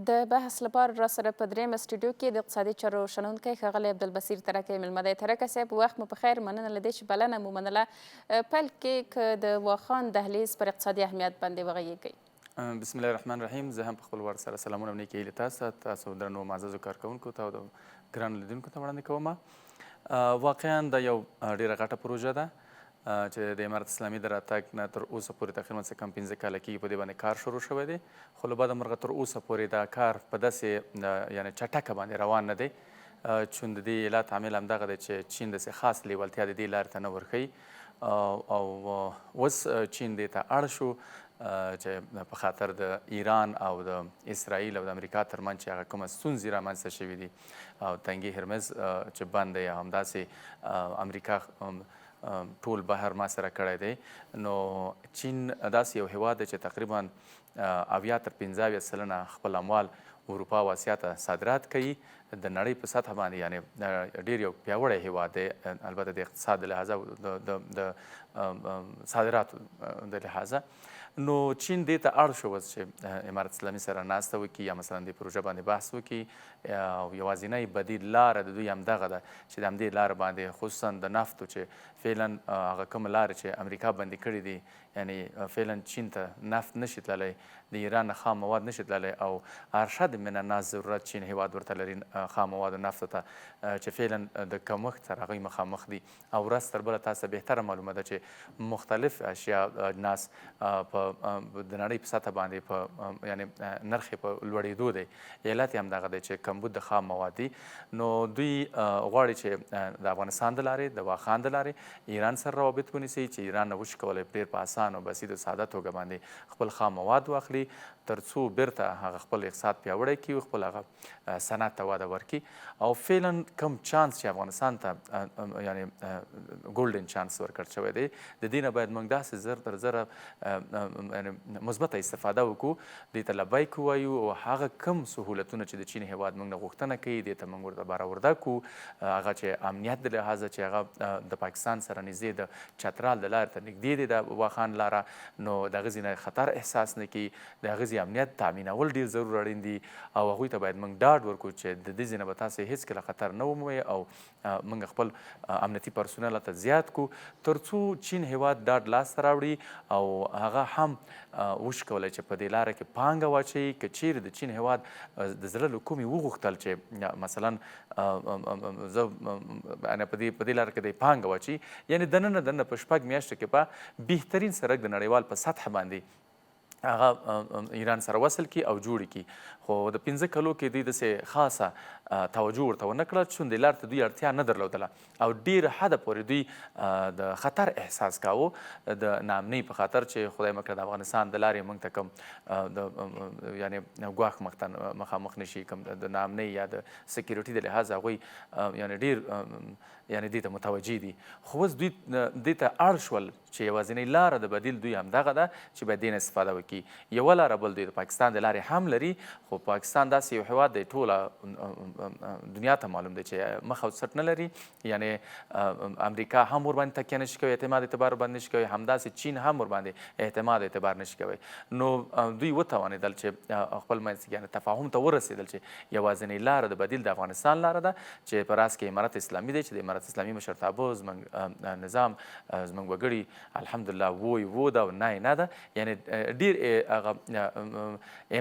د بحث لپاره راسره په درېیم سټوډیو کې د اقتصادي چارو شنونکی ښاغلی عبدالبصیر ترکی مېلمه دی. ترکه صاحب وخت مو په خیر، مننه له دې چې بلنه مو منله. پیل کې که د واخان دهلیز پر اقتصادي اهمیت باندې وغږیږئ. بسم الله الرحمن الرحیم. زه هم په خپل وار سره سلامونه او نیکې هیلې تاسو ته، تاسو درنو معززو کارکوونکو ته او د ګرانو لیدونکو ته وړاندې کوم. واقعا دا یو ډېره غټه پروژه ده چې د امارت اسلامي د راتګ نه تر اوسه پورې تقریبا څه کم 15 کاله کېږي په دې باندې کار شروع شوی دی، خو له بده مرغه تر اوسه پورې دا کار په داسې یعنې چټکه باندې روان نه دی. چون د دې علت عامل همدغه دی چې چین داسې خاص لیوالتیا د دې لارې ته نه ورښیي او اوس چین دې ته اړ شو چې په خاطر د ایران او د اسرائیل او د امریکا ترمنځ چې هغه کومه ستونزې رامنځته شوي دي او تنګي هرمز چې بند دی، همداسې امریکا ټول بهر ما سره کړی دی. نو چین داسې یو هیواد دی چې تقریبا 80 تر 15 سلنه خپل اموال اروپا او اسیا ته صادرات کوي. د نړۍ په سطح باندې یعنې ډېر یو پیاوړی هیواد دی، البته د اقتصاد د لحاظه د صادراتو د لحاظه. نو چین دې ته اړ شو اوس چې امارت اسلامي سره ناسته وکړي یا مثلا د پروژه باندې بحث وکړي او یوازینۍ بدیل لاره د دوی همدغه ده چې د همدې لارې باندې خصوصا د نفتو چې فعلا هغه کومه لارې چې امریکا بندي کړي دي، یعنې فعلا چین ته نفت نشي تللی، د ایران نه خام مواد نشي تللی او ارشد من الناس ضرورت چین هیواد ورته لري خام مواد نفتو ته چې فعلا د کمښت سره هغوی مخامخ دي. او ورځ تر بله تاسو بهتره معلومه ده چې مختلف اشیا اجناس په د نړۍ په سطح باندې په یعنې نرخ یې په لوړېدو دی. علت یې همدغه دی چې کمبود د خام مواد دي. نو دوی غواړي چې د افغانستان د لارې د واخان د لارې ایران سره روابط ونیسي چې ایران نه وشي کولی ډېر په اسان او بسیط او ساده توګه باندې خپل خام مواد واخلي تر څو بیرته هغه خپل اقتصاد پیاوړی کړي، خپل هغه صنعت ته وده ورکړي او فعلا کم چانس چې افغانستان ته یعنې ګولډن چانس ورکړل شوی دی، د دې نه باید موږ داسې زر تر زره مثبته استفاده وکړو، دې ته لبیک ووایو او هغه کم سهولتونه چې د چین هیواد موږ نه غوښتنه کوي دې ته موږ ورته براورده کړو. هغه چې امنیت د لحاظه چې هغه د پاکستان سره نږدې د چترال د لارې ته نږدې دی د واخان لاره، نو د هغې نه خطر احساس نه کړي، د هغې امنیت تامینول ډېر ضرور اړین دي او هغوی ته باید موږ ډاډ ورکړو چې د دې ځای نه به تاسې هېڅکله خطر نه ومومئ او موږ خپل امنیتي پرسونل هلته زیات کړو تر څو چین هیواد ډاډ لاسته راوړي او هغه هم وشي کولی چې په دې لاره کې پانګه واچوي. که چیرې د چین هیواد د زړه له کومې وغوښتل چې مثلا زه په دې لاره کې د پانګه واچوي، یعنې دننه په 6 میاشتو کې به بهترین سړک د نړیوال په سطح باندې هغه ایران سره وصل کی او جوړ کی، خو د 15 کلو کې دوی داسې خاصه توجه ورته ونه کړه چې دې لارې ته دوی اړتیا نه درلودله او ډېر حده پورې دوی د خطر احساس کاوه د ناامنۍ په خاطر چې خدای مکړه د افغانستان د لارې موږ ته کوم د یعنې ګواښ مخامخ نشي، کوم د ناامنۍ یا د سکیورټي د لحاظه هغوی یعنې ډېر یعنې دې ته متوجه دي. خو اوس دوی دې ته اړ شول چې یوازینۍ لاره د بدیل دوی همدغه ده چې باید دې نه استفاده وکړي. یوه لاره بل دوی د پاکستان د لارې هم لري، خو پاکستان داسې یو هیواد دی ټوله دنیا ته معلوم دی چې مخ او څټ نه لري، یعنې امریکا هم ورباندې تکیه نشي کوی، اعتماد اعتبار ورباندې نشي کوی، همداسې چین هم ورباندې اعتماد اعتبار نشي کوی. نو دوی وتوانېدل چې خپل منځ کې یعنې تفاهم ته ورسېدل چې یوازینۍ لاره د بدیل د افغانستان لاره ده چې په راس کې امارت اسلامي دی چې د امارت اسلامي مشرتابه زموږ نظام زموږ وګړي الحمدلله وو ده او نه ده، یعنې ډېر هغه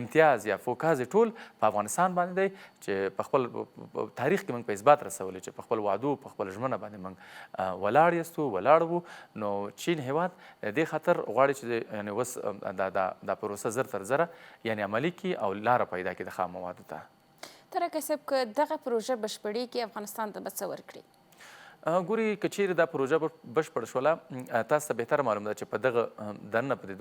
امتیاز یا فوکاس ټول په افغانستان باندې دی چې په خپل تاریخ کې موږ په اثبات رسولی چې په خپل وعدو په خپل ژمنه باندې موږ ولاړ وو. نو چین هیواد دې خاطر غواړي چې یعنې اوس دا پروسه زر تر زره یعنې عملي کړي او لاره پیدا کړي د خام موادو ته. ترکه صاحب که دغه پروژه بشپړېږي افغانستان ته به څه ورکړي؟ ګوري که چیرې دا پروژه بشپړه شوله تاسو ته بهتره معلومه ده چې په دغه دننه په دې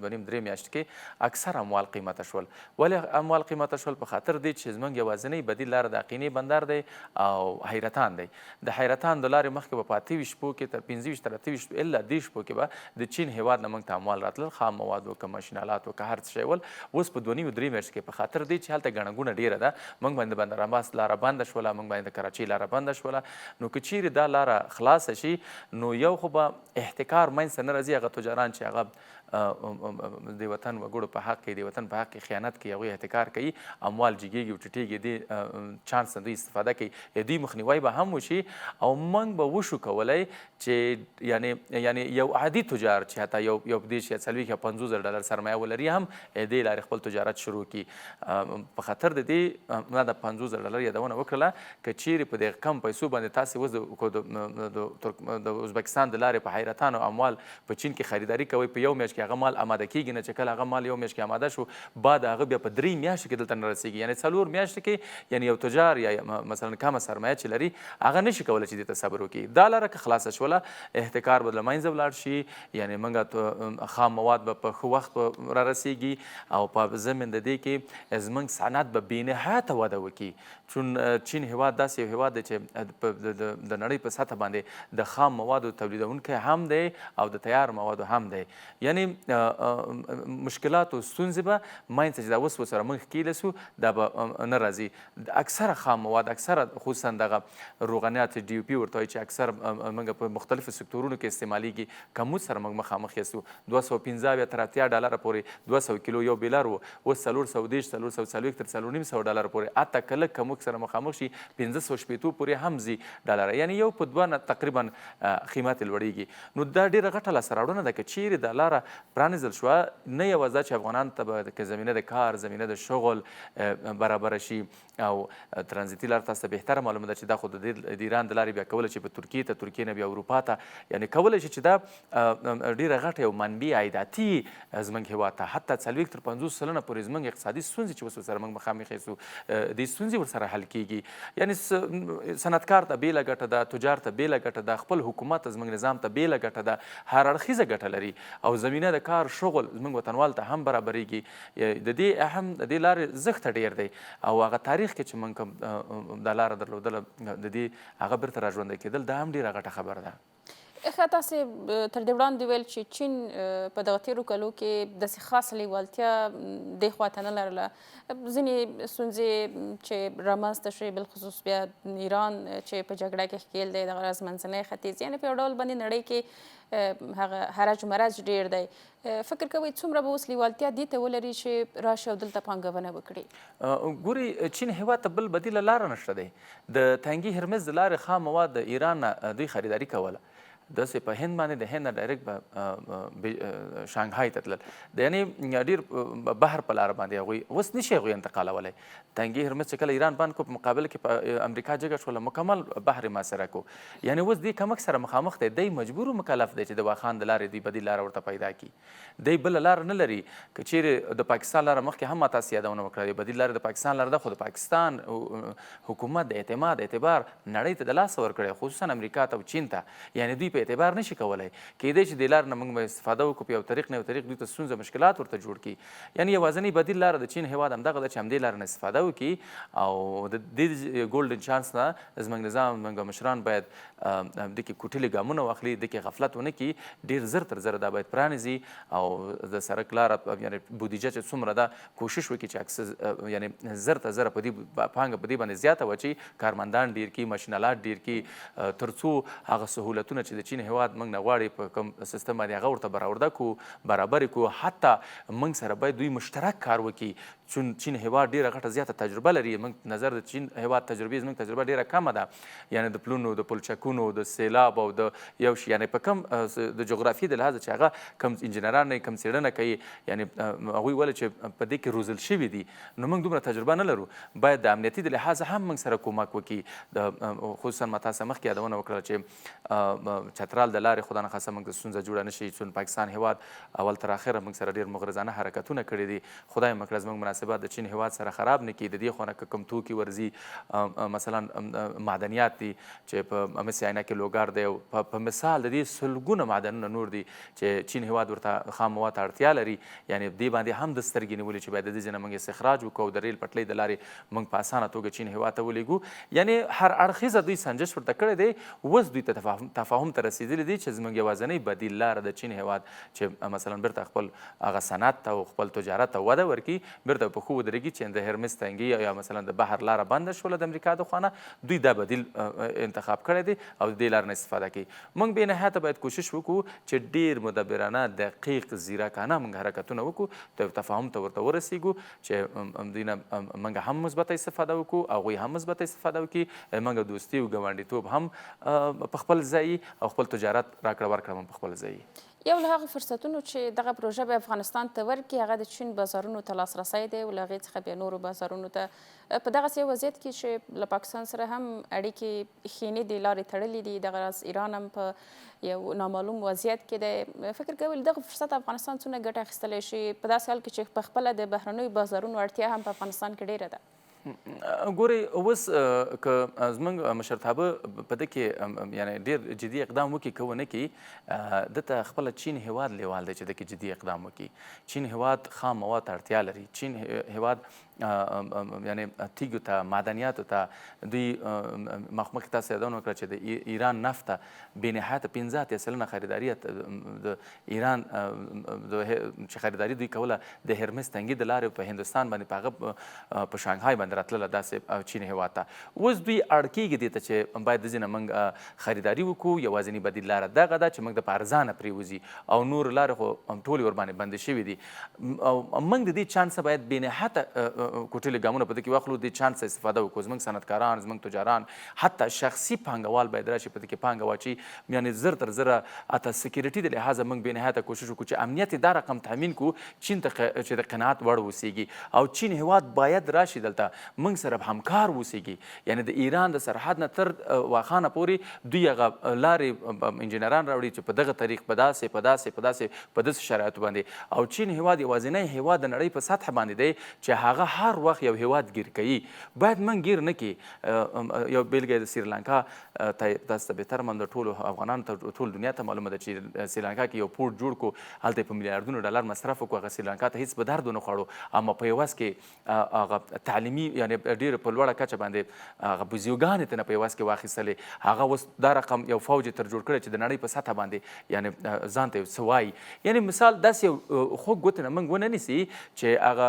2.5-3 میاشتو کې اکثر اموال قیمته شول. ولې اموال قیمته شول؟ په خاطر دی چې زموږ یوازینۍ بدیل لاره د اقینې بندر دی او حیرتان دی. د حیرتان د لارې مخکې به په 28 شپو کې تر 25 تر 28 الا 10 شپو کې به د چین هیواد نه موږ ته اموال راتلل، خام مواد و که ماشینالات و که هر څه شی ول. اوس په 2.5-3 میاشتو کې په خاطر دی چې هلته ګڼه ګوڼه ډېره ده، موږ باندې بندر عباس لاره بنده شوله، موږ باندې د کراچۍ لاره بنده شوله. نو که چیرې دا لاره خلاصه شي نو یو خو به احتکار منځته نه راځي هغه تجاران چې هغه د وطن وګړو په حق کې د وطن په حق کې خیانت کوي هغوی احتکار کوي اموال جګیږي او ټیټیږي دې چانس نه دوی استفاده کوي د دوی مخنیوی به هم وشي او موږ به وشو کولی چې یعنې یو عادي تجار چې حتی یو دېرش یا څلوېښت یا 50,000 ډالر سرمایه ولري هم دې لارې خپل تجارت شروع کړي په خاطر د دې ما د 50,000 ډالر یادونه وکړله که چیرې په دې کم پیسو باندې تاسې اوس د ازبکستان د لارې په حیرتانو اموال په چین کې خریداري کوئ په یو میاشت کې هغه مال آماده کېږي نه چې کله هغه مال یو میاشت کې آماده شو بعد هغه بیا په 3 میاشتو کې دلته نه رسېږي یعنې 4 میاشتې کې یعنې یو تجار یا مثلا کمه سرمایه چې لري هغه نشي کولی چې دې ته صبر وکړي دا لاره که خلاصه شوله احتکار به له منځه ولاړ شي یعنې موږ خام مواد به په ښه وخت به را رسېږي او په ضمن د دې کې زموږ صنعت به بېنهایته وده وکړي چون چین هېواد داسې یو هېواد دی چې د نړۍ په سطح باندې د خام موادو تولیدونکی هم دی او د تیار موادو هم دی یعنې مشکلات او ستونزې به منځ ته چې دا اوس ورسره موږ ښکېلی سو دا به نه راځي اکثره خام مواد اکثره خصوصا دغه روغنیات ډي او پي ورته وایي چې اکثر موږ په مختلفو سکتورونو کې استعمالیږي کمود سره موږ مخامخ یاستو 215 یا تر 80 ډالره پورې 200 کیلو یو بیلر و اوس 440 440 تر 450 ډالر پورې حتی کله کمود سره مخامخ شي 1500 شپېتو پورې هم ځي ډالره یعنې یو په 2 تقریبا قیمت لوړېږي نو دا ډېره غټه لاسته راوړنه ده که چیرې دا لاره پرانیزل شوه نه یوازې دا چې افغانانو ته به زمینه د کار زمینه د شغل برابره شي او ترانزیتي لار تاسو ته بهتره معلومه ده چې دا خو د ایران د لارې بیا کولی چې په ترکیې نه بیا اروپا ته یعنې کولی شي چې دا ډېره غټه یو منبع عایداتي زموږ هېواد ته حتی 40 تر 50 سلنه پورې زموږ اقتصادي ستونزې چې اوس ورسره موږ مخامخ یو دې ستونزې ورسره حل کېږي یعنې صنعتکار ته بېله ګټه ده تجار ته بېله ګټه ده خپل حکومت زموږ نظام ته بېله ګټه ده هر اړخیزه ګټه لري او زمینه د کار شغل زموږ وطنوال ته هم برابرېږي د دې اهم د دې لارې زښته ډېر دی او هغه تاریخ کې چې موږ کوم دا لاره درلودله د دې هغه بیرته راژوندی کېدل دا هم ډېره غټه خبره ده ښه تاسې تر دې وړاندې ویل چې چین په دغه تېرو کلو کې داسې خاصه لیوالتیا دې خوا ته نه لرله ځینې ستونزې چې رامنځته شوې بالخصوص بیا ایران چې په جګړه کې ښکېل دی دغه راز منځنی ختیځ یعنې په یو ډول باندې نړۍ کې هغه حرج مرج ډېر دی فکر کوئ څومره به اوس لیوالتیا دې ته ولري چې راشي او دلته پانګونه وکړي ګوري چین هېواد ته بل بدیله لاره نشته دی د تنګي هرمز د لارې خام مواد د ایران نه دوی خریداري کوله داسې په هند باندې د هند نه ډایرکټ به شانګهای ته تلل یعنې ډېر بحر په لاره باندې هغوی اوس نشي هغوی انتقالولی تنګي هرمز چې کله ایران بند کو په مقابل کې په امریکا جګه شوله مکمل بحر محاصره کو یعنې اوس دې کمک سره مخامخ دی دی مجبور مکلف دی چې د واخان د لارې دوی بدیل لاره ورته پیدا کړي دی بله لاره نه لري که چیرې د پاکستان لاره مخکې هم ما تاسې یادونه وکړه بدیل لاره د پاکستان لاره ده خو د پاکستان حکومت د اعتماد اعتبار نړۍ ته د لاسه ورکړی خصوصا امریکا ته او چین ته یعنې دوی په اعتبار نشي کولی کېدای چې دې لارې نه موږ به استفاده وکړو په یو طریق نه یو طریق دوی ته ستونزه مشکلات ورته جوړ کړي یعنې یوازینی بدیل لاره د چین هېواد همدغه ده چې همدې لارې نه استفاده وکړي او د دې ګولډن چانس نه زموږ نظام زموږ مشران باید دې کې کوټلي ګامونه واخلي دې کې غفلت ونه کړي ډېر زر تر زره دا باید پرانیزي او د سړک لاره یعنې بودیجه چې څومره ده کوشش وکړي چې یعنې زر تر زره په دې پانګه په دې باندې زیاته واچوي کارمندان ډېر کړي ماشینالات ډېر کړي تر څو هغه سهولتونه چې د چین هېواد موږ نه غواړي په کوم سیستم باندې هغه ورته برآورده کړو برابر کړو حتی موږ سره باید دوی مشترک کار وکړي چین هېواد ډېره غټه زیاته تجربه لري موږ نظر د چین هېواد تجربې زموږ تجربه ډېره کمه ده یعنې د پلونو د پلچکونو د سیلاب او د یو شي یعنې په کم د جغرافیې د لحاظه چې هغه کم انجینران کم څېړنه کوي یعنې هغوی ولې چې په دې کې روزل شوي دي نو موږ دومره تجربه نه لرو باید د امنیتي د لحاظه هم موږ سره کومک وکړي د خصوصا ما تاسو مخکې یادونه وکړه چې چترال د لارې خدا نخواسته موږ ته ستونزه جوړه نه شي چون پاکستان هېواد اول تر اخره موږ سره ډېر مغرضانه حرکتونه کړي دي خدای مه کړه زموږ مناسبات د چین هېواد سره خراب نه کړي د دې خوا نه که کوم توکي ورځي مثلا معدنیات دي چې په مس عینه کې لوګار دی په مثال د دې سلګونه معدنونه نور دي چې چین هېواد ورته خام مواد ته اړتیا لري یعنې دې باندې هم د سترګې نیولې چې باید د دې ځای نه موږ استخراج وکړو د ریل پټلۍ د لارې موږ په اسانه توګه چین هېواد ته ولېږو یعنې هر اړخیزه دوی سنجش ورته کړی دی اوس دوی ته تفاهم ته رسېدلي دي چې زموږ یوازینی بدیل لاره د چین هېواد چې مثلا بیرته خپل هغه صنعت ته او خپل تجارت ته وده ورکړي بیرته په پښو ودرېږي چې د هرمس تنګي یا مثلا د بحر لاره بنده شوله د امریکا د خوا نه دوی دا بدیل انتخاب کړی دی او د دې لارې نه استفاده کوي. موږ بې نهایته باید کوشش وکړو چې ډېر مدبرانه دقیق زیرکانه موږ حرکتونه وکړو، تفاهم ته ورته ورسېږو چې دوی نه موږ هم مثبته استفاده وکړو، هغوی هم مثبته استفاده وکړي، موږ دوستي او ګاونډیتوب هم په خپل ځای او خپل تجارت راکړه ورکړه هم په خپل ځای. یو له هغه فرصتونو چې دغه پروژه به افغانستان ته ورکړي هغه د چین بازارونو ته لاسرسی دی او له هغې څخه بیا نورو بازارونو ته. په دغسې وضعیت کې چې له پاکستان سره هم اړیکې ښې دي، لارې تړلې دي، دغه راز ایران هم په یو نامعلوم وضعیت کې دی، فکر کوئ دغه فرصت افغانستان څومره ګټه اخیستلی شي په داسې حال کې چې پخپله د بهرنیو بازارونو اړتیا هم په افغانستان کې ډیره ده؟ ګورئ اوس که زموږ مشرتابه په ده کې یعنې ډېر جدي اقدام وکړي که ونه کړي، ده ته خپله چین هېواد لیوال دی چې ده کې جدي اقدام وکړي. چین هېواد خام مواد ته اړتیا لري. چین هېواد یعنې تیږو ته معدنیاتو ته دوی مخکې تاسو یادونه وکړه چې د ایران نفت ته بې نهایته 15 خریداري د ایران چې خریداري دوی کوله د هرمس تنګي د لارې په هندوستان باندې په هغه په شانګهای باندې راتلله داسې چین هېواد ته. اوس دوی اړ کېږي دې ته چې باید د ځینې موږ خریداري وکړو، یوازینی بدیل لاره دغه ده چې موږ د په ارزانه پرېوځي او نور لارې خو ټولې ورباندې بندې شوي دي. موږ د دې چانسه باید بې نهایته کوټلې ګامونه په دې کې واخلو، دې چانس استفاده وکړو. زموږ صنعتکاران، زموږ تجاران، حتی شخصي پانګوال باید راشي په دې کې پانګه واچي، یعنې زر تر زره حتی سکیورټي د لحاظه موږ بې نهایته کوشش وکړو چې امنیت یې دا رقم تامین کړو چین ته چې د قناعت وړ اوسېږي او چین هېواد باید راشي دلته موږ سره همکار اوسېږي. یعنې د ایران د سرحد نه تر واخانه پورې دوی هغه لارې انجینران راوړي چې په دغه طریق په داسې شرایطو باندې او چین هېواد یوازینی هېواد د نړۍ په سطح باندې دی چې هغه هر وخت یو هېواد ګیر کوي. باید موږ ګیر نه کړي. یو بیلګه د سریلانکا تاسو ته بهتر من د ټولو افغانانو ته ټول دنیا ته معلومه ده چې سریلانکا کې یو پورټ جوړ کړو، هلته یې په میلیاردونو ډالر مصرف وکړو، هغه سریلانکا ته هېڅ به درد ونه خوړو، اما په یوه وس کې هغه تعلیمي یعنې ډېره په لوړه کچه باندې هغه بوزیوګانې ته نه په یوه وس کې واخیستلې. هغه اوس دا رقم یو فوج یې تر جوړ کړی چې د نړۍ په سطحه باندې یعنې ځان ته یو څه وایي. یعنې مثال داسې یو خوږ ګوتې نه موږ ونه نیسي چې هغه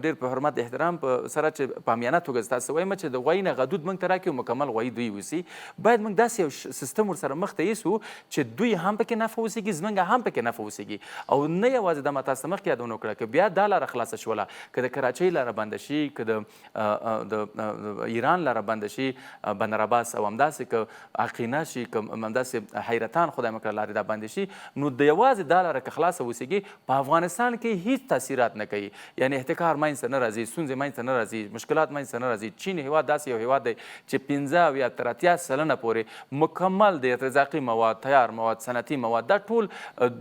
ډېر په حرمت احترام په سره چې په عامیانه توګه تاسو وایم چې د غوایي نه غدود موږ ته راکړي او مکمل غوایي دوی اوسي. باید موږ داسې یو سیستم ورسره مخ ته یوسو چې دوی هم پکې نفع اوسېږي، زموږ هم پکې نفع اوسېږي. او نه یوازې دا ما تاسو ته مخکې یادونه وکړه که بیا دا لاره خلاصه شوله، که د کراچۍ لاره بنده شي، که د ایران لاره بنده شي، بندر عباس او همداسې که عقینه شي، که همداسې حیرتان خدای مکړه لارې دا بندې شي، نو د یوازې دا لاره که خلاصه اوسېږي په افغانستان کې هیڅ تاثیرات نه کوي. یعنې احتکار منځته نه راځي، ستونزې منځته نه راځي، مشکلات منځته نه راځي. چین هېواد داسې یو هېواد دی چې 15 یا تر 80% پورې مکمل د ارتزاقي مواد، تیار مواد، صنعتي مواد دا ټول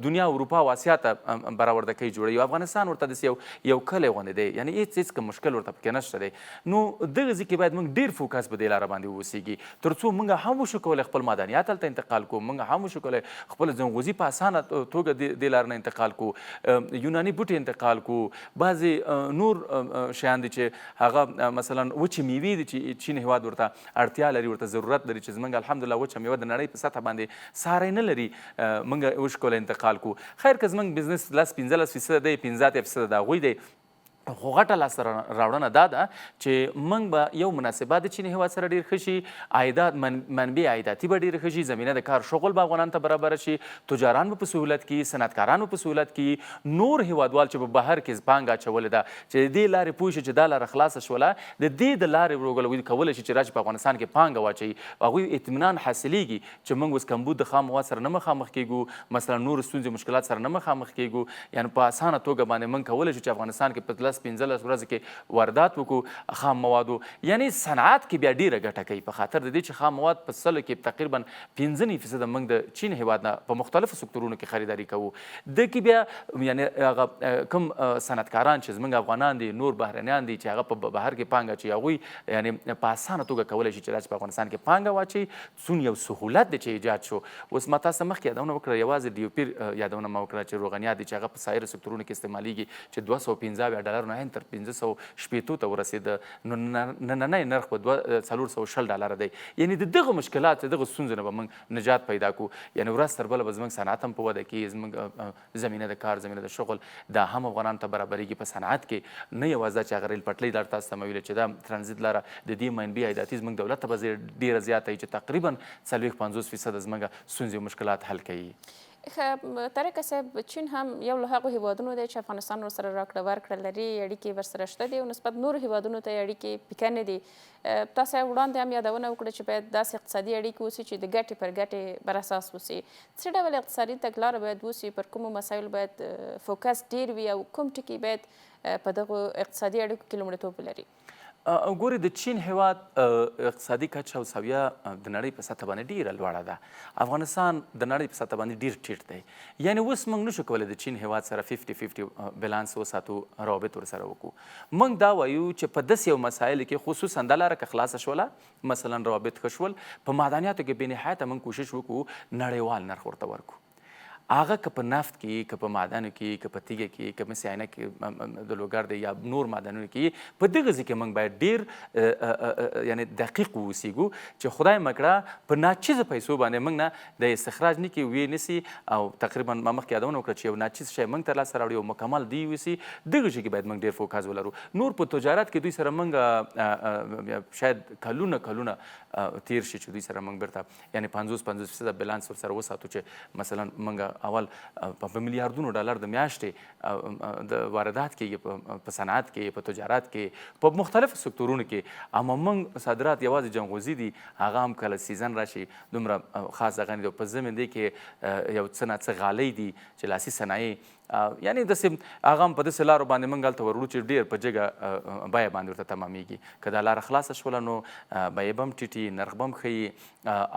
دنیا اروپا او اسیا ته برآورده کوي جوړوي. افغانستان ورته داسې یو کلی غوندې دی، یعنې هېڅ کوم مشکل ورته پکې نشته دی. نو دغه ځای کې باید موږ ډېر فوکس په دې لاره باندې واوسېږي تر څو موږ هم وشو کولی خپل معدنیات هلته انتقال کړو، موږ هم وشو کولی خپل ځنغوزي په اسانه توګه دې لارې نه انتقال کړو، یوناني بوټي انتقال کړو، بعضې نور شیان دي چې هغه مثلا وچې میوې دي چې چین هېواد ورته اړتیا لري، ورته ضرورت لري چې زموږ الحمدلله وچه میوه د نړۍ په سطح باندې ساری نه لري، موږ وشو کولی انتقال کړو. خیر که زموږ بزنس 10-15% دی، 15% د هغوی دی، خو غټه لاسته راوړنه دا ده چې موږ به یو مناسبات د چین هېواد سره ډېر ښه شي، عایدات منبع عایداتي به ډېره ښه شي، زمینه د کار شغل به افغانانو ته برابره شي، تجاران به په سهولت کې، صنعتکاران به په سهولت کې، نور هېوادوال چې په بهر کې پانګه اچولې ده چې د دې لارې پوه شي چې دا لاره خلاصه شوله، د دې د لارې وروګل کولی شي چې راشي په افغانستان کې پانګه واچوي، هغوی اطمینان حاصلیږي چې موږ اوس کمبود د خام مواد سره نه مخامخ کېږو، مثلا نور ستونزې مشکلات سره نه مخامخ کېږو، یعنې په اسانه توګه باندې موږ کولی شو چې افغانستان کې په 10-15 ورځو کې واردات وکړو خام موادو. یعنی صنعت کې بیا ډیره ګټه کوي په خاطر د دې چې خام مواد په سلو کې تقریبا 15% موږ د چین هېواد نه په مختلفو سکتورونو کې خریداري کوو. د کې بیا یعنی هغه کوم صنعتکاران چې زموږ افغانان دي، نور بهرنیان دي چې هغه په بهر کې پانګه اچوي، هغوی یعنی په اسانه توګه کولی شي چې راشي په افغانستان کې پانګه واچوي. څون یو سهولت دی چې ایجاد شو. اوس ما تاسو مخکې یادونه وکړه، یوازې ډي او پي یادونه ما وکړه چې روغنیات دي چې هغه په سایر سکتورونو کې استعمالیږي چې 215 ډالر $2.9 تر 1500 ته ورسېده نو نننی نرخ په $460 دی. یعنې د دغه مشکلات دغه ستونزو نه به موږ نجات پیدا کړو. یعنې ورځ تر بله به زموږ صنعت هم په وده کې زموږ زمینه د کار زمینه د شغل دا هم افغانانو ته برابرېږي په صنعت کې. نه یوازې دا چې هغه ریل پټلۍ لار تاسو ته مې ویلې چې دا ترانزیت لاره د دې منبع عایداتي زموږ دولت ته به ډېره زیاته وي چې تقریبا 40-50% زموږ ستونزې او مشکلات حل کوي. طارق صاحب چین هم یو له هغو هیوادونو دی چې افغانستان ورسره راکړه ورکړه لري، اړیکې ورسره شته دي او نسبت نورو هیوادونو ته یې اړیکې پیکه نه دي. تاسو وړاندې هم یادونه وکړه چې باید داسې اقتصادي اړیکې اوسي چې د ګټې پر ګټې بر اساس اوسي. څه ډول اقتصادي تګلاره باید اوسي؟ پر کومو مسایلو باید فوکس ډېر وي او کوم ټکي باید په دغو اقتصادي اړیکو کې لومړیتوب ولري؟ ګورې د چین هیواد اقتصادي کچه او سویه د نړۍ په سطح باندې ډېره لوړه ده. افغانستان د نړۍ په سطح باندې ډېر ټیټ دی. یعنې اوس موږ نشو کولی د چین هیواد سره 50-50 بیلانس وساتو، روابط ورسره وکړو. موږ دا وایو چې په داسې یو مسایلو کې خصوصا دا لاره که خلاصه شوله، مثلا روابط ښه شول، په معدنیاتو کې بېنهایته موږ کوشش وکړو نړیوال نرخ ورته ورکړو. هغه که په نفت کې، که په معدنو کې، که په تیږه کې، که مثل عینک کې د لوګر دی یا نور معدنونو کې، په دغه ځای کې موږ باید ډېر یعنې دقیق واوسېږو چې خدای مکړه په ناچیزه پیسو باندې موږ نه د استخراج نه کې ویې نیسي او تقریبا ما مخکې یادونه وکړه چې یو ناچیز شی موږ ترلاسه راوړي او مکمل دی ویسي. دغه ځای کې باید موږ ډېر فوکس ولرو. نور په تجارت کې دوی سره موږ شاید کلونه تیر شي چې دوی سره موږ بیرته یعنې 50-50% بیلانس ورسره وساتو چې مثلا موږ اول په میلیاردونو ډالر د میاشتې د واردات کېږي په صنعت کې، په تجارت کې، په مختلفو سکتورونو کې. اما موږ صادرات یوازې جنغوزي دي، هغه هم کله سیزن راشي دومره خاص هغه نه دي. په ضمن دی کې یو څه نه څه غالۍ دي چې لاسي صنایع یعنې داسې هغه هم په داسې لارو باندې موږ هلته ورړو چې ډېر په جګه بیه باندې ورته تمامېږي. که دا لاره خلاصه شوله نو بیې به هم ټیټي، نرخ به هم ښیي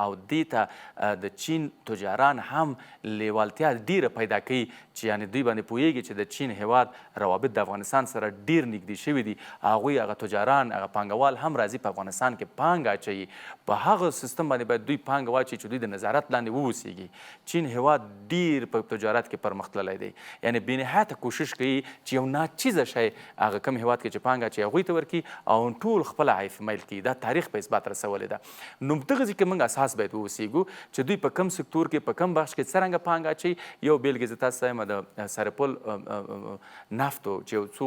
او دې ته د چین تجاران هم لیوالتیا ډېره پیدا کوي چې یعنې دوی باندې پوهېږي چې د چین هیواد روابط د افغانستان سره ډېر نږدې شوي دي. هغوی هغه تجاران، هغه پانګوال هم راځي په افغانستان کې پانګه اچوي. په هغه سیستم باندې باید دوی پانګه واچوي چې دوی د نظارت لاندې واوسېږي. چین هیواد ډېر په تجارت کې پرمختللی دی. یعنې بېنهایته کوشش کوي چې یو ناچیزه شی هغه کوم هیواد کې چې پانګه اچوي هغوی ته ورکړي او ټول خپله عیف میل کړي. دا تاریخ په اثبات رسولې ده. نو دغه ځای کې موږ اساس باید واوسېږو چې دوی په کوم سکتور کې، په کوم بخش کې څرنګه پانګه اچوي. یو بېلګې زه تاسو ته وایم د سرپل نفتو چې یو څو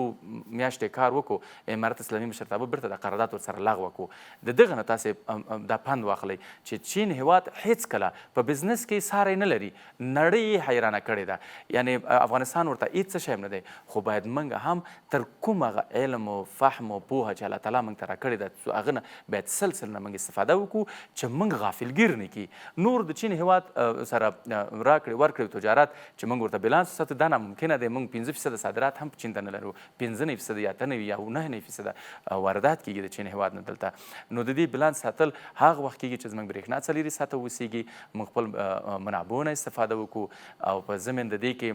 میاشتې کار وکړو، امارت اسلامي مشرتابه بیرته د قرارداد ورسره لغوه کړو. د دغه نه تاسې دا پند واخلئ چې چین هیواد هېڅکله په بزنس کې ساری نه لري. نړۍ یې حیرانه کړې ده. یعنې افغانستان ورته هېڅ څه شی نه دی، خو باید موږ هم تر کوم هغه علم او فهم او پوهه چې الله تعالی موږ ته راکړې ده هغه نه باید سلسله نه موږ استفاده وکړو چې موږ غافلګیر نه کړي. نور د چین هیواد سره راکړې ورکړې تجارت چې موږ ورته بیلانس وساتو دا ناممکنه دی. موږ 15% صادرات هم چین ته نه لرو، 15% یا 8 یا 9% واردات کېږي د چین هیواد نه دلته. نو د دې بیلانس ساتل هغه وخت کېږي چې زموږ برېښنا 4 ساعته وسیږي، موږ خپل منابعو نه استفاده وکړو او په ضمن د دې کې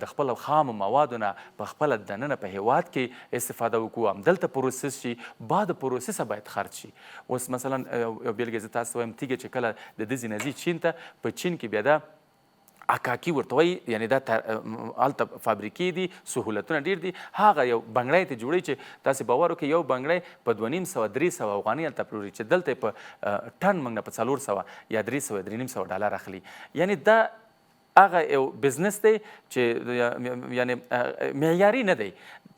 د خپل خامو موادو نه په خپله دننه په هیواد کې استفاده وکړو، همدلته پروسس شي، بعد پروسسه باید خرڅ شي. اوس مثلا یو بېلګې زه تاسو ته وایم تیږه چې کله د دې ځای نه ځي چین ته، په چین کې بیا دا اکاکي ورته وایي، یعنې دا هلته فابریکې دي، سهولتونه ډېر دي. هغه یو بنګړی ته جوړوي چې تاسې باور وکړئ یو بنګړی په 250-300 افغانۍ هلته پلوري چې دلته یې په ټن موږ نه په 400 یا 300-350 ډالر اخلي. یعنې دا هغه یو بزنس دی چې یعنې معیاري نه دی.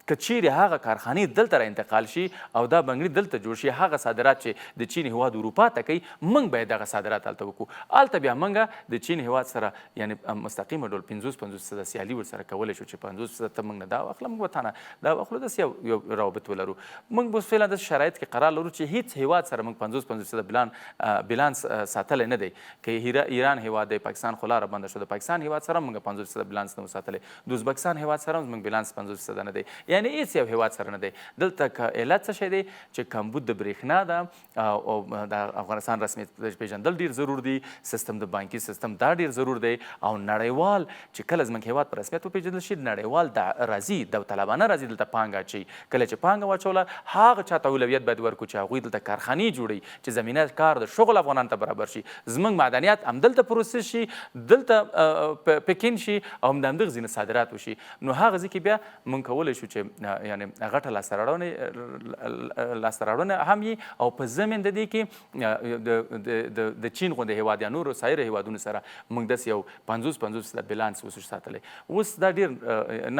که چیرې هغه کارخانې دلته را انتقال شي او دا بنګړي دلته جوړ شي، هغه صادرات چې د چین هیواد اروپا ته کوي موږ باید دغه صادرات هلته وکړو. هلته بیا موږ د چین هیواد سره یعنې مستقیمه ډول 50-50% سیالي ورسره کولی شو چې 50% ته موږ نه دا واخله، موږ به تا نه دا واخلو. داسې یو روابط ولرو. موږ به فعلا داسې شرایط کې قرار لرو چې هېڅ هیواد سره موږ 50-50% بیلانس ساتلی نه دی. که ایران هیواد دی، پاکستان خو لاره بنده شو، د پاکستان هیواد سره موږ 50% بیلانس نه و ساتلی. د ازبکستان هیواد سره موږ بیلانس 50% نه دی. یعنې هېڅ یو هیواد سره نه دی. دلته که علت څه شی دی چې کمبود د برېښنا ده او د افغانستان رسمیت پېژندل ډېر ضرور دي، سیستم د بانکي سیستم دا ډېر ضرور دی او نړیوال چې کله زموږ هیواد په رسمیت وپېژندل شي نړیوال راځي، داوطلبانه راځي دلته پانګه اچوي. کله چې پانګه واچوله هغه چاته اولویت باید ورکړو چې هغوی دلته کارخانې جوړوي چې زمینه کار د شغل افغانانو ته برابر شي. زموږ معدنیات همدلته پروسس شي، دلته پکین شي او همدغه ځینې صادرات وشي. نو هغه ځای کې بیا موږ کولی شو چې چې یعنې غټه لاسته راوړنه هم وي او په ضمن د دې کې د چین غوندې هیواد یا نورو سایر هیوادونو سره موږ داسې یو 50-50 بیلانس اوس ساتلی. اوس دا ډېر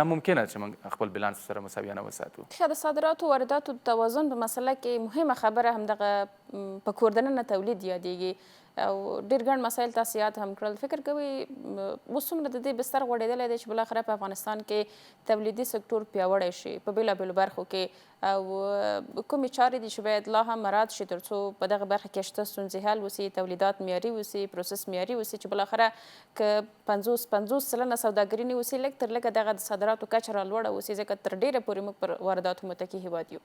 ناممکنه چې موږ خپل بیلانس سره مساویانه وساتو. ښه، د صادراتو وارداتو توازن په مسله کې مهمه خبره همدغه په کور دننه تولید یادیږي او ډېر ګڼ مسایل تاسې یاد هم کړل. فکر کوئ اوس څومره د دې بستر غوړېدلی دی چې بالاخره په افغانستان کې تولیدي سکتور پیاوړی شي په بېلابېلو برخو کې او کومې چارې دي چې باید لا هم مراعات شي تر څو په دغه برخه کې شته ستونزې حل وسي، تولیدات معیاري وسي، پروسس معیاري وسي چې بالاخره که 50 سلنه سوداګري نه وسي لږ تر لږه دغه د صادراتو کچه رالوړه وسي ځکه تر ډېره پورې موږ پر وارداتو متکي هیواد یو.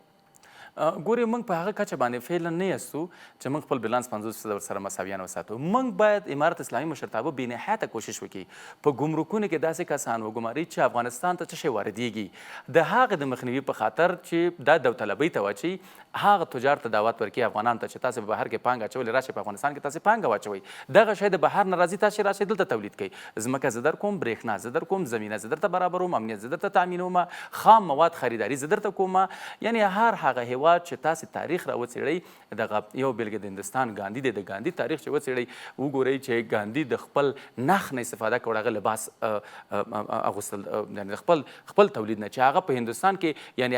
ګورې موږ په هغه کچه باندې فعلا نه یاستو چې موږ خپل بیلانس 50% ورسره مساویانه وساتو. موږ باید امارت اسلامي مشرتابه بېنهایته کوشش وکړي په ګمرکونو کې داسې کسان وګماري چې افغانستان ته څه شی واردېږي د هغې د مخنیوي په خاطر چې دا داوطلبۍ ته واچوي، هغه تجار ته دعوت ورکړي افغانانو ته چې تاسې په بهر کې پانګه اچولې راشئ په افغانستان کې تاسې پانګه واچوئ، دغه شی د بهر نه راځي تاسې راشئ دلته تولید کوئ، ځمکه زه درکوم، برېښنا زه درکوم، زمینه زه درته برابروم، امنیت زه درته تامینوم، خام مواد خریداري زه درته کوم. یعنې هر هغه هیواد چې تاسې تاریخ را وڅېړئ دغه یو بېلګې د هندوستان ګاندي دی، د ګاندي تاریخ چې وڅېړئ وګورئ چې ګاندي د خپل نخ نه استفاده کړ، هغه لباس اغوستل یعنې خپل تولید نه چې هغه په هندوستان کې یعنې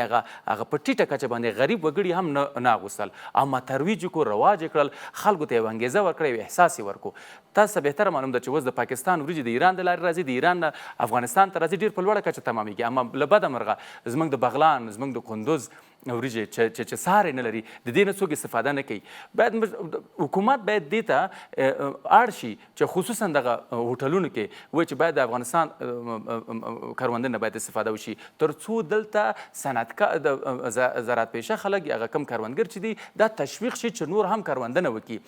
هغه په ټیټه کچه باندې غریب وګړي هم نه اغوستل، اما ترویج یې کړو، رواج یې کړل، خلکو ته یو انګېزه ورکړه، یو احساس یې ورکړو. تاسو ته بهتره معلوم ده چې اوس د پاکستان وریجې د ایران د لارې راځي، د ایران نه افغانستان ته راځي، ډېر په لوړه کچه تمامېږي، اما له بده مرغه زموږ د بغلان، زموږ د کندوز وریجې چې ساری نه لري د دې نه څوک استفاده نه کوي. باید حکومت باید دې ته اړ شي چې خصوصا دغه هوټلونو کې وایي چې باید د افغانستان کروندې نه باید استفاده وشي تر څو دلته صنعتکار د زراعت پیشه خلک هغه کم کروندګر چې دي دا تشویق شي چې نور هم کروندنه وکړي.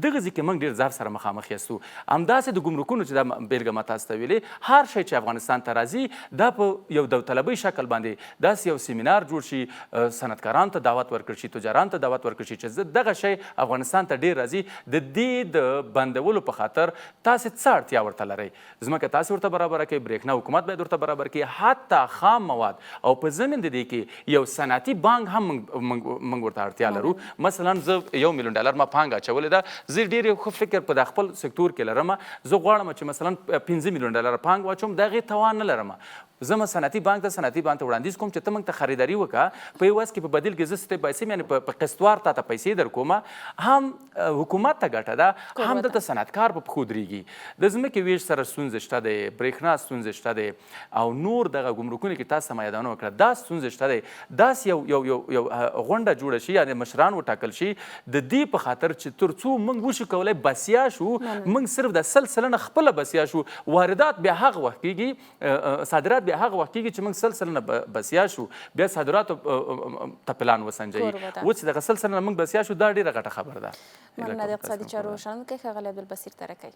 دغه ځای کې موږ ډېر ضعف سره مخامخ یاستو. همداسې د ګمرکونو چې دا بېلګه ما تاسو ته ویلې، هر شی چې افغانستان ته راځي دا په یو داوطلبۍ شکل باندې داسې یو سیمینار جوړ شي، صنعتکارانو ته دعوت ورکړل شي، تجارانو ته دعوت ورکړل شي چې دغه شی افغانستان ته ډېر راځي، د دې د بندولو په خاطر تاسې څه اړتیا ورته لرئ؟ ځمکه تاسې ورته برابره کړئ، برېښنا حکومت باید ورته برابر کړي، حتی خام مواد او په ضمن د دې کې یو صنعتي بانک هم موږ ورته اړتیا لرو. مثلا زه $1,000,000 ما پانګه اچولې ده، زه ډېر ښه فکر په خپل سکتور کې لرم، زه غواړم چې مثلا $5,000,000 پانګه واچوم، د هغې توان نه لرم، زه صنعتي بانک ته وړاندیز کوم چې ته موږ ته خریداري وکړه، په یو وخت کې په بدیل کې زه ستې پیسې یعنې په قسطوار تا ته پیسې در کوم، هم حکومت ته ګټه ده، هم دلته صنعتکار په پښو درېږي. د ځمکې ویش سره ستونزې شته دی، برېښنا ستونزې شته دی او نور دغه ګمرکونو کې تاسو ته ما یادونه وکړه دا ستونزې شته دی. داسې یو غونډه جوړه شي، یعنې مشران وټاکل شي د دې په خاطر چې تر څو موږ وشو کولی بسیا شو، موږ صرف د 100% خپله بسیا شو، واردات بیا هغه وخت کېږي، صادرات بیا هغه وخت کېږي چې موږ 100% بسیا شو، بیا صادراتو ته پلان وسنجوي. اوس چې دغه 100% موږ بسیا شو دا ډېره غټه خبره ده. مننه د اقتصادي چارو شنونکی ښاغلی عبدالبصیر ترکی.